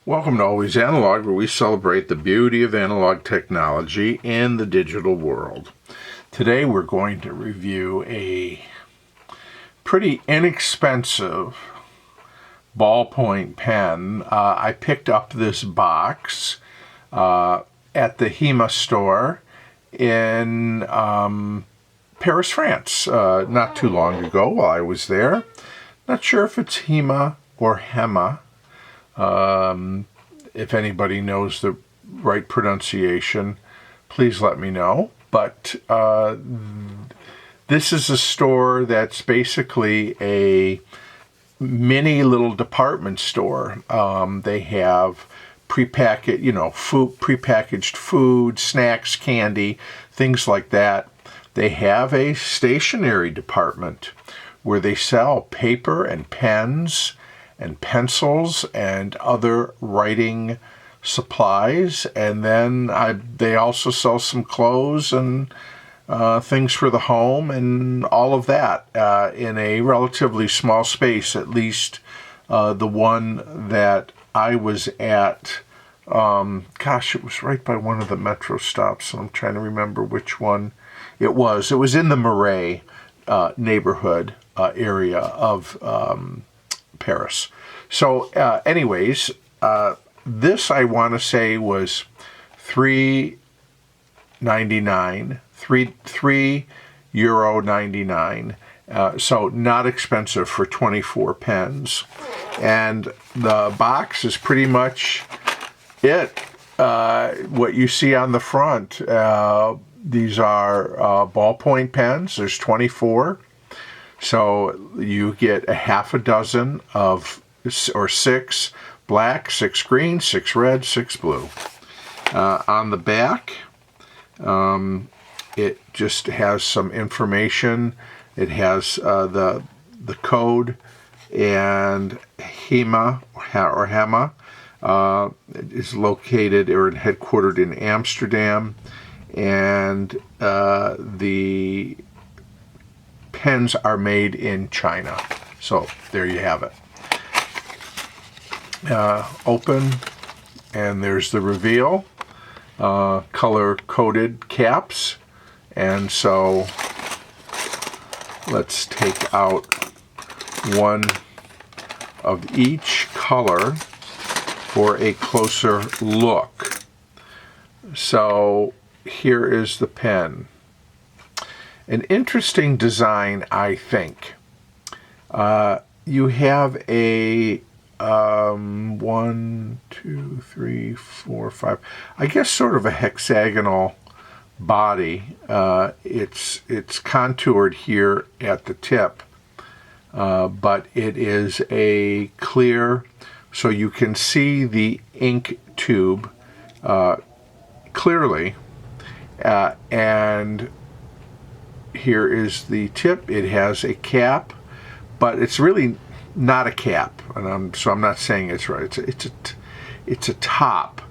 Welcome to Always Analog, where we celebrate the beauty of analog technology and the digital world. Today we're going to review a pretty inexpensive ballpoint pen. I picked up this box at the HEMA store in Paris, France, not too long ago while I was there. Not sure if it's HEMA or HEMA. If anybody knows the right pronunciation, please let me know. But this is a store that's basically a mini little department store. They have prepackaged food, snacks, candy, things like that. They have a stationery department where they sell paper and pens and pencils and other writing supplies, and then they also sell some clothes and things for the home and all of that in a relatively small space, at least the one that I was at. It was right by one of the metro stops, and I'm trying to remember which one it was. It was in the Marais neighborhood area of Paris. So anyways, this I want to say was €3.99, €3.99. So not expensive for 24 pens. And the box is pretty much it. What you see on the front, these are ballpoint pens. There's 24. So you get a half a dozen or 6 black, 6 green, 6 red, 6 blue. On the back, it just has some information. It has the code, and HEMA is located or headquartered in Amsterdam, and the pens are made in China. So there you have it. Open, and there's the reveal, color-coded caps. And so let's take out one of each color for a closer look. So here is the pen. An interesting design, I think. You have a 1, 2, 3, 4, 5. I guess sort of a hexagonal body. It's contoured here at the tip, but it is a clear, so you can see the ink tube clearly, and here is the tip. It has a cap, but it's really not a cap, and so I'm not saying it's right. It's a top.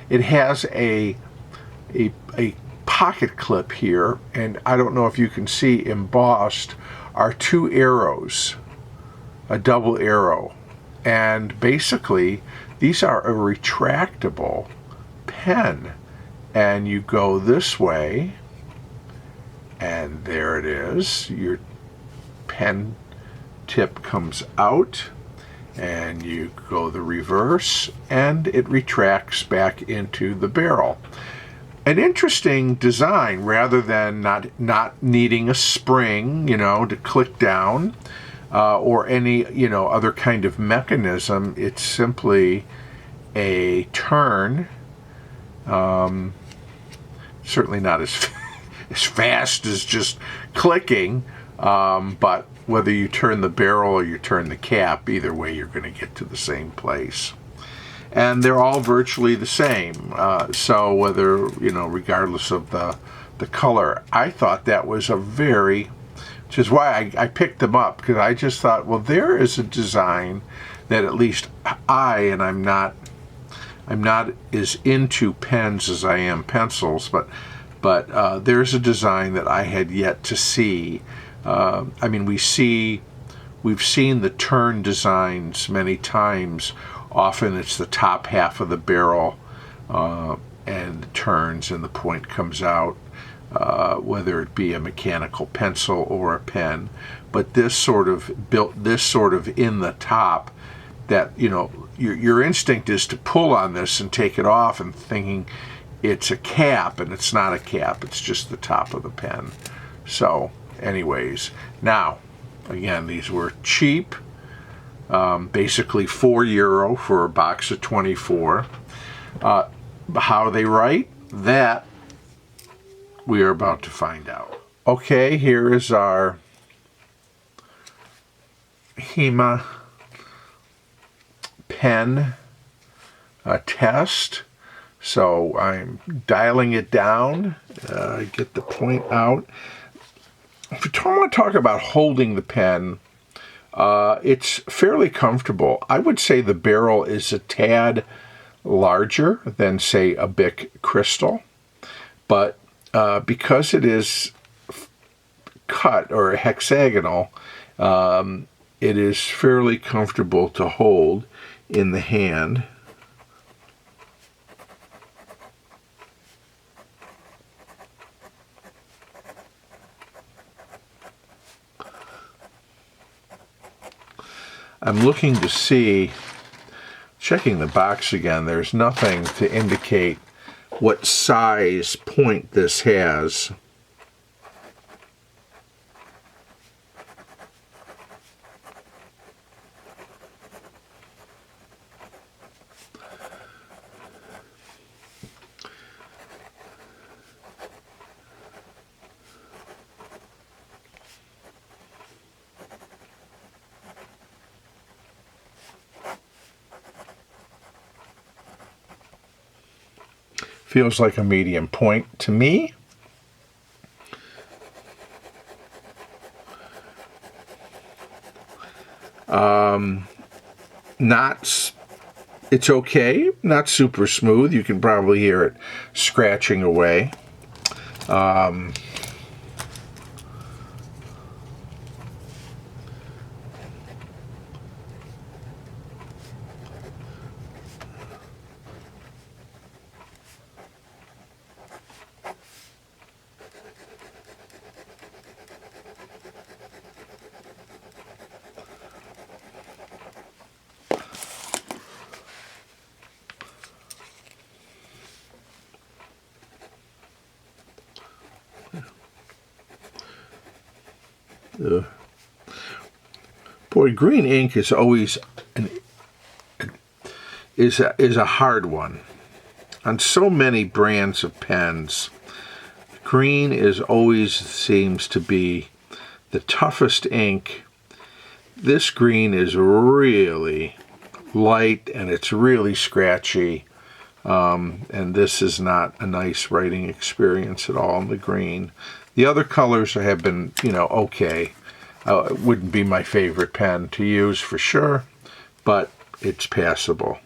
It has a pocket clip here, and I don't know if you can see embossed are 2 arrows, a double arrow, and basically these are a retractable pen, and you go this way, and there it is. Your pen tip comes out, and you go the reverse, and it retracts back into the barrel. An interesting design, rather than not needing a spring, to click down, or any, other kind of mechanism. It's simply a turn. Certainly not as fast as just clicking, but whether you turn the barrel or you turn the cap, either way you're going to get to the same place. And they're all virtually the same, so whether, regardless of the color. I thought that was which is why I picked them up, because I just thought, well, there is a design that at least and I'm not as into pens as I am pencils, but there's a design that I had yet to see. We've seen the turn designs many times Often it's the top half of the barrel and it turns and the point comes out, whether it be a mechanical pencil or a pen. But this sort of in the top, that, you know, your instinct is to pull on this and take it off and thinking it's a cap, and it's not a cap, it's just the top of the pen. So anyways, now again, these were cheap, basically €4 for a box of 24. How they write, that we are about to find out. Okay, here is our HEMA pen test. So I'm dialing it down, get the point out. If I want to talk about holding the pen, it's fairly comfortable. I would say the barrel is a tad larger than, say, a Bic Crystal, but because it is cut or hexagonal, it is fairly comfortable to hold in the hand. I'm looking to see, checking the box again, there's nothing to indicate what size point this has. Feels like a medium point to me. It's okay, not super smooth. You can probably hear it scratching away. Boy, green ink is always is a hard one. On so many brands of pens, green is always seems to be the toughest ink. This green is really light and it's really scratchy. And this is not a nice writing experience at all in the green. The other colors have been, you know, okay. It wouldn't be my favorite pen to use for sure, but it's passable.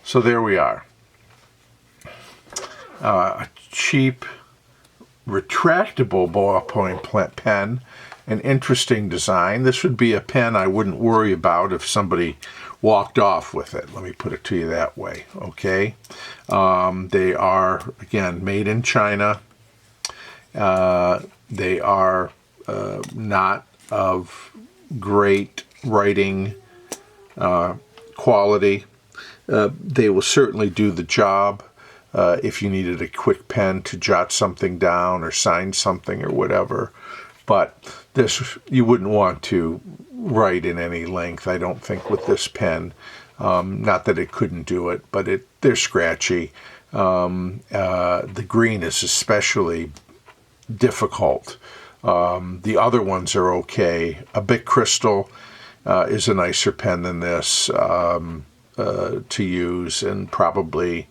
So there we are. A cheap, retractable ballpoint pen, an interesting design. This would be a pen I wouldn't worry about if somebody walked off with it. Let me put it to you that way, okay? They are, again, made in China. They are not of great writing quality. They will certainly do the job if you needed a quick pen to jot something down or sign something or whatever. But this, you wouldn't want to write in any length, I don't think, with this pen. Not that it couldn't do it, but they're scratchy. The green is especially difficult. The other ones are okay. A Bic Crystal is a nicer pen than this to use, and probably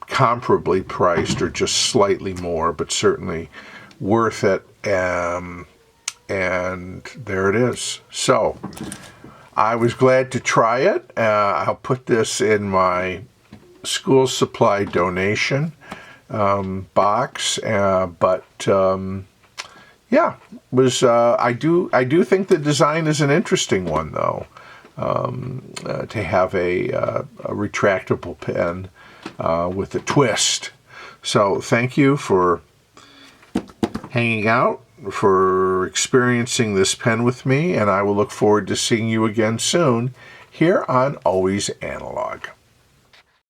comparably priced or just slightly more, but certainly worth it. And there it is. So I was glad to try it. I'll put this in my school supply donation box, but yeah, was I do think the design is an interesting one, though, to have a retractable pen with a twist. So thank you for hanging out, for experiencing this pen with me, and I will look forward to seeing you again soon here on Always Analog.